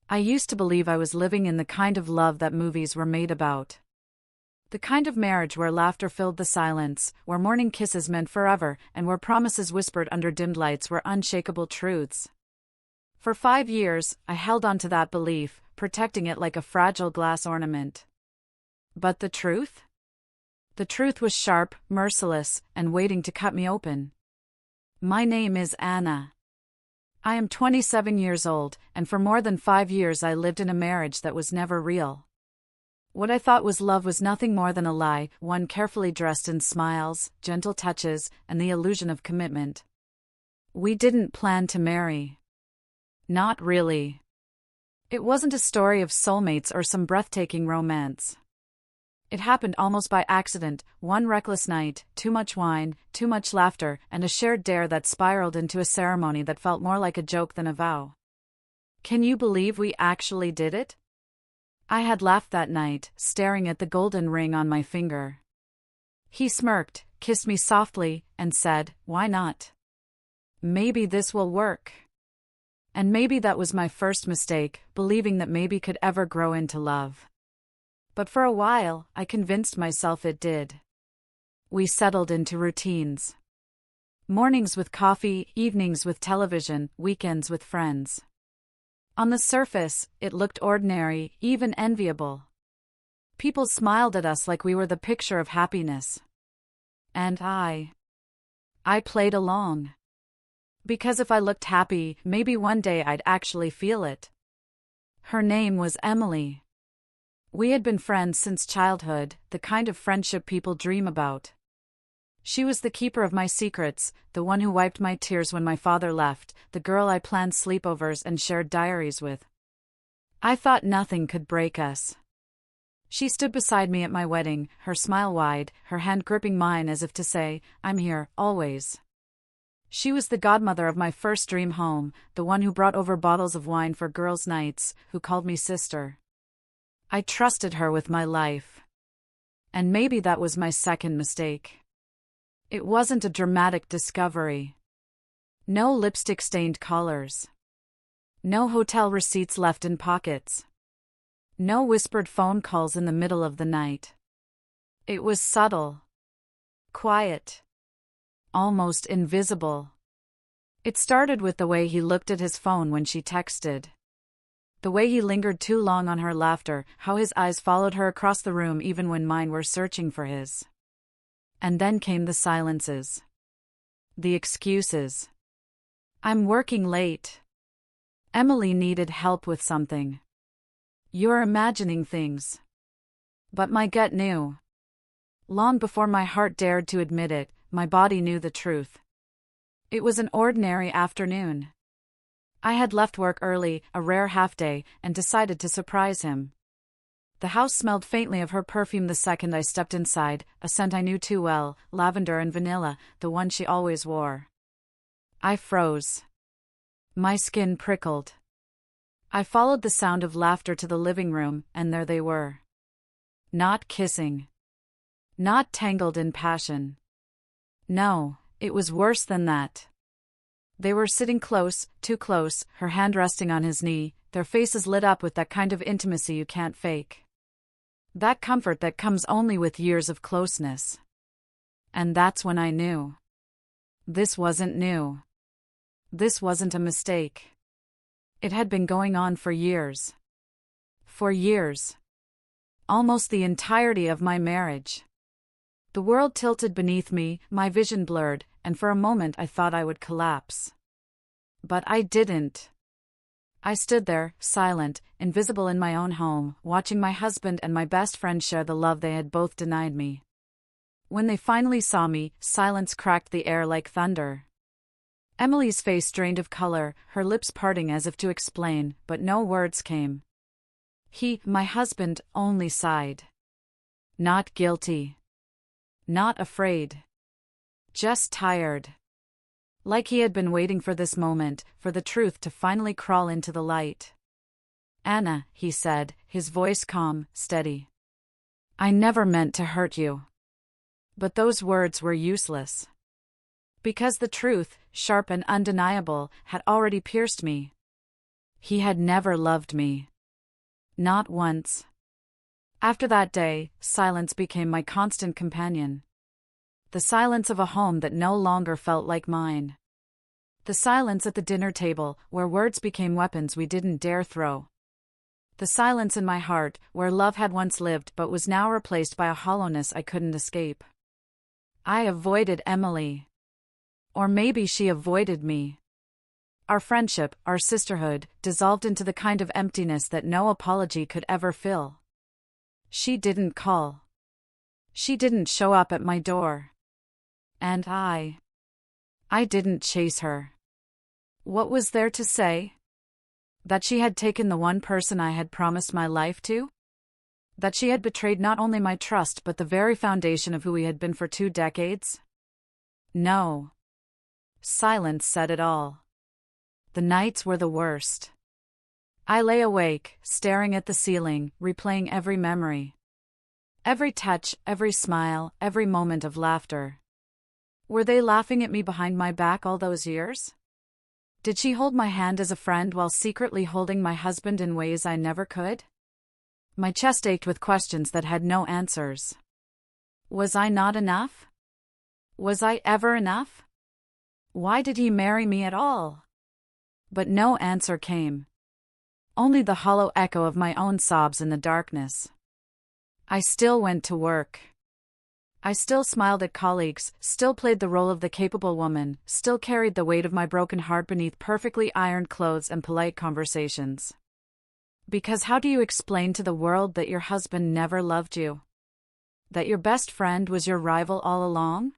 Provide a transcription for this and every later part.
I used to believe I was living in the kind of love that movies were made about. The kind of marriage where laughter filled the silence, where morning kisses meant forever, and where promises whispered under dimmed lights were unshakable truths. For 5 years, I held on to that belief, protecting it like a fragile glass ornament. But the truth? The truth was sharp, merciless, and waiting to cut me open. My name is Anna. I am 27 years old, and for more than 5 years I lived in a marriage that was never real. What I thought was love was nothing more than a lie, one carefully dressed in smiles, gentle touches, and the illusion of commitment. We didn't plan to marry. Not really. It wasn't a story of soulmates or some breathtaking romance. It happened almost by accident, one reckless night, too much wine, too much laughter, and a shared dare that spiraled into a ceremony that felt more like a joke than a vow. Can you believe we actually did it? I had laughed that night, staring at the golden ring on my finger. He smirked, kissed me softly, and said, "Why not? Maybe this will work." And maybe that was my first mistake, believing that maybe could ever grow into love. But for a while, I convinced myself it did. We settled into routines. Mornings with coffee, evenings with television, weekends with friends. On the surface, it looked ordinary, even enviable. People smiled at us like we were the picture of happiness. And I played along. Because if I looked happy, maybe one day I'd actually feel it. Her name was Emily. We had been friends since childhood, the kind of friendship people dream about. She was the keeper of my secrets, the one who wiped my tears when my father left, the girl I planned sleepovers and shared diaries with. I thought nothing could break us. She stood beside me at my wedding, her smile wide, her hand gripping mine as if to say, "I'm here, always." She was the godmother of my first dream home, the one who brought over bottles of wine for girls' nights, who called me sister. I trusted her with my life. And maybe that was my second mistake. It wasn't a dramatic discovery. No lipstick-stained collars. No hotel receipts left in pockets. No whispered phone calls in the middle of the night. It was subtle. Quiet. Almost invisible. It started with the way he looked at his phone when she texted. The way he lingered too long on her laughter, how his eyes followed her across the room even when mine were searching for his. And then came the silences. The excuses. "I'm working late. Emily needed help with something. You're imagining things." But my gut knew. Long before my heart dared to admit it, my body knew the truth. It was an ordinary afternoon. I had left work early, a rare half-day, and decided to surprise him. The house smelled faintly of her perfume the second I stepped inside, a scent I knew too well, lavender and vanilla, the one she always wore. I froze. My skin prickled. I followed the sound of laughter to the living room, and there they were. Not kissing. Not tangled in passion. No, it was worse than that. They were sitting close, too close, her hand resting on his knee, their faces lit up with that kind of intimacy you can't fake. That comfort that comes only with years of closeness. And that's when I knew. This wasn't new. This wasn't a mistake. It had been going on for years. For years. Almost the entirety of my marriage. The world tilted beneath me, my vision blurred, and for a moment I thought I would collapse. But I didn't. I stood there, silent, invisible in my own home, watching my husband and my best friend share the love they had both denied me. When they finally saw me, silence cracked the air like thunder. Emily's face drained of color, her lips parting as if to explain, but no words came. He, my husband, only sighed. Not guilty. Not afraid. Just tired. Like he had been waiting for this moment, for the truth to finally crawl into the light. "Anna," he said, his voice calm, steady. "I never meant to hurt you." But those words were useless. Because the truth, sharp and undeniable, had already pierced me. He had never loved me. Not once. After that day, silence became my constant companion. The silence of a home that no longer felt like mine. The silence at the dinner table, where words became weapons we didn't dare throw. The silence in my heart, where love had once lived but was now replaced by a hollowness I couldn't escape. I avoided Emily. Or maybe she avoided me. Our friendship, our sisterhood, dissolved into the kind of emptiness that no apology could ever fill. She didn't call. She didn't show up at my door. And I didn't chase her. What was there to say? That she had taken the one person I had promised my life to? That she had betrayed not only my trust but the very foundation of who we had been for 2 decades? No. Silence said it all. The nights were the worst. I lay awake, staring at the ceiling, replaying every memory. Every touch, every smile, every moment of laughter. Were they laughing at me behind my back all those years? Did she hold my hand as a friend while secretly holding my husband in ways I never could? My chest ached with questions that had no answers. Was I not enough? Was I ever enough? Why did he marry me at all? But no answer came. Only the hollow echo of my own sobs in the darkness. I still went to work. I still smiled at colleagues, still played the role of the capable woman, still carried the weight of my broken heart beneath perfectly ironed clothes and polite conversations. Because how do you explain to the world that your husband never loved you? That your best friend was your rival all along?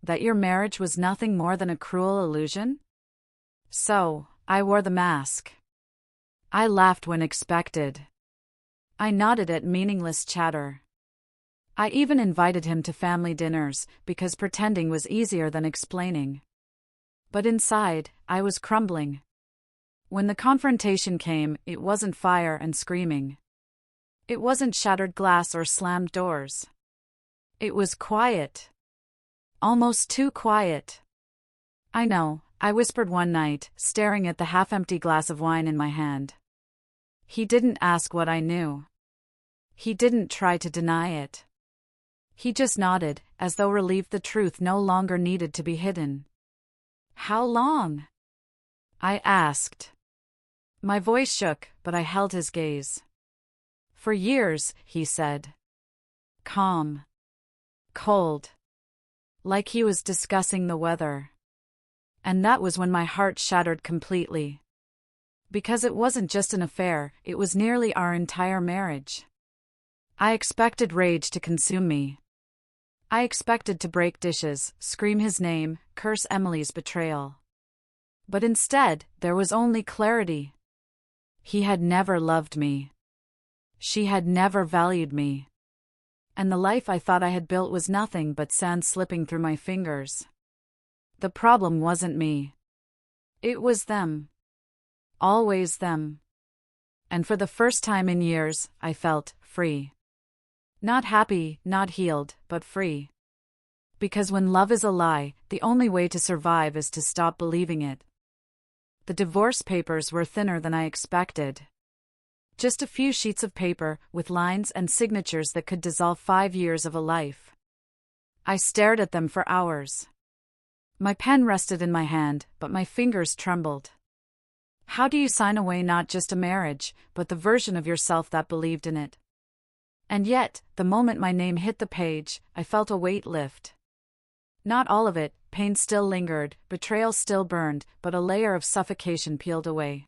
That your marriage was nothing more than a cruel illusion? So, I wore the mask. I laughed when expected. I nodded at meaningless chatter. I even invited him to family dinners, because pretending was easier than explaining. But inside, I was crumbling. When the confrontation came, it wasn't fire and screaming. It wasn't shattered glass or slammed doors. It was quiet. Almost too quiet. I know, I whispered one night, staring at the half-empty glass of wine in my hand. He didn't ask what I knew. He didn't try to deny it. He just nodded, as though relieved the truth no longer needed to be hidden. How long? I asked. My voice shook, but I held his gaze. For years, he said. Calm. Cold. Like he was discussing the weather. And that was when my heart shattered completely. Because it wasn't just an affair, it was nearly our entire marriage. I expected rage to consume me. I expected to break dishes, scream his name, curse Emily's betrayal. But instead, there was only clarity. He had never loved me. She had never valued me. And the life I thought I had built was nothing but sand slipping through my fingers. The problem wasn't me. It was them. Always them. And for the first time in years, I felt free. Not happy, not healed, but free. Because when love is a lie, the only way to survive is to stop believing it. The divorce papers were thinner than I expected. Just a few sheets of paper, with lines and signatures that could dissolve 5 years of a life. I stared at them for hours. My pen rested in my hand, but my fingers trembled. How do you sign away not just a marriage, but the version of yourself that believed in it? And yet, the moment my name hit the page, I felt a weight lift. Not all of it, pain still lingered, betrayal still burned, but a layer of suffocation peeled away.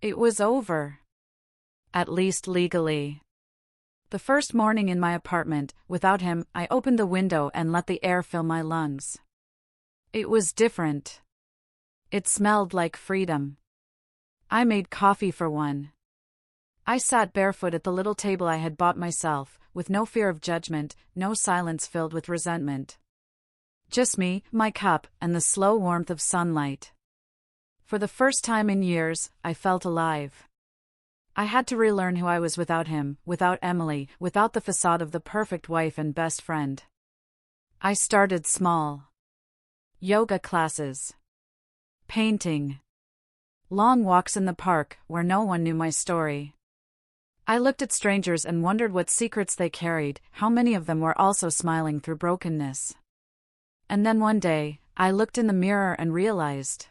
It was over. At least legally. The first morning in my apartment, without him, I opened the window and let the air fill my lungs. It was different. It smelled like freedom. I made coffee for one. I sat barefoot at the little table I had bought myself, with no fear of judgment, no silence filled with resentment. Just me, my cup, and the slow warmth of sunlight. For the first time in years, I felt alive. I had to relearn who I was without him, without Emily, without the facade of the perfect wife and best friend. I started small. Yoga classes. Painting. Long walks in the park, where no one knew my story. I looked at strangers and wondered what secrets they carried, how many of them were also smiling through brokenness. And then one day, I looked in the mirror and realized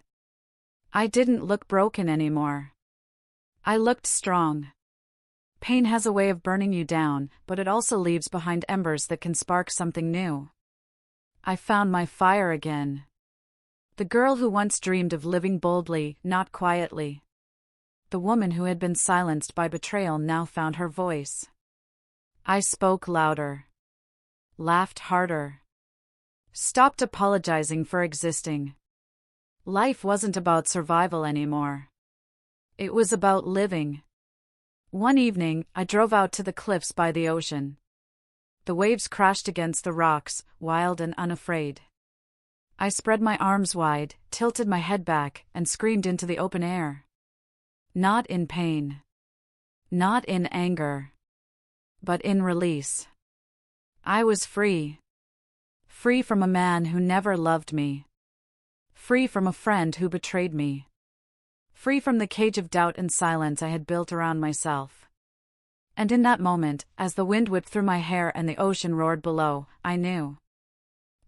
I didn't look broken anymore. I looked strong. Pain has a way of burning you down, but it also leaves behind embers that can spark something new. I found my fire again. The girl who once dreamed of living boldly, not quietly. The woman who had been silenced by betrayal now found her voice. I spoke louder. Laughed harder. Stopped apologizing for existing. Life wasn't about survival anymore. It was about living. One evening, I drove out to the cliffs by the ocean. The waves crashed against the rocks, wild and unafraid. I spread my arms wide, tilted my head back, and screamed into the open air. Not in pain. Not in anger. But in release. I was free. Free from a man who never loved me. Free from a friend who betrayed me. Free from the cage of doubt and silence I had built around myself. And in that moment, as the wind whipped through my hair and the ocean roared below, I knew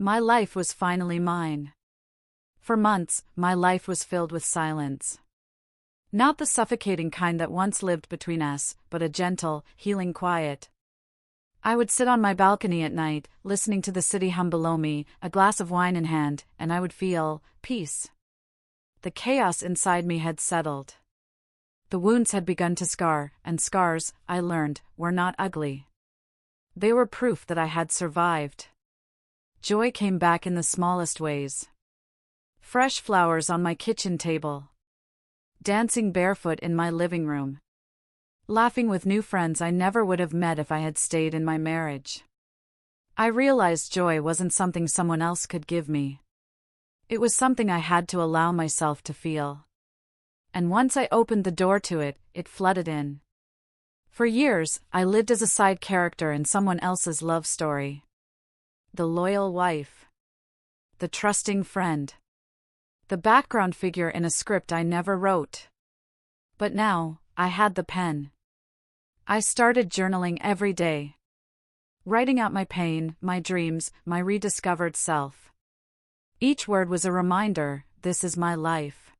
my life was finally mine. For months, my life was filled with silence. Not the suffocating kind that once lived between us, but a gentle, healing quiet. I would sit on my balcony at night, listening to the city hum below me, a glass of wine in hand, and I would feel peace. The chaos inside me had settled. The wounds had begun to scar, and scars, I learned, were not ugly. They were proof that I had survived. Joy came back in the smallest ways. Fresh flowers on my kitchen table. Dancing barefoot in my living room. Laughing with new friends I never would have met if I had stayed in my marriage. I realized joy wasn't something someone else could give me. It was something I had to allow myself to feel. And once I opened the door to it, it flooded in. For years, I lived as a side character in someone else's love story. The loyal wife. The trusting friend. The background figure in a script I never wrote. But now, I had the pen. I started journaling every day. Writing out my pain, my dreams, my rediscovered self. Each word was a reminder, this is my life.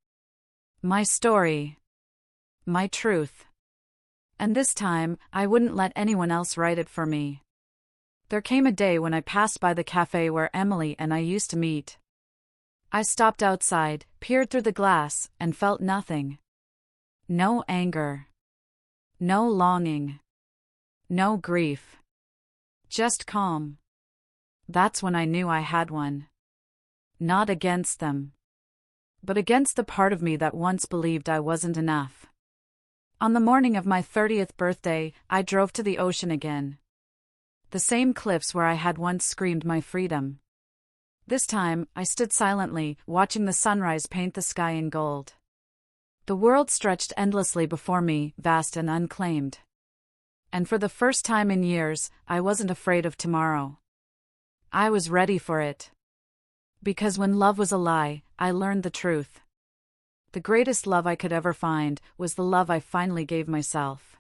My story. My truth. And this time, I wouldn't let anyone else write it for me. There came a day when I passed by the cafe where Emily and I used to meet. I stopped outside, peered through the glass, and felt nothing. No anger. No longing. No grief. Just calm. That's when I knew I had one. Not against them. But against the part of me that once believed I wasn't enough. On the morning of my 30th birthday, I drove to the ocean again. The same cliffs where I had once screamed my freedom. This time, I stood silently, watching the sunrise paint the sky in gold. The world stretched endlessly before me, vast and unclaimed. And for the first time in years, I wasn't afraid of tomorrow. I was ready for it. Because when love was a lie, I learned the truth. The greatest love I could ever find was the love I finally gave myself.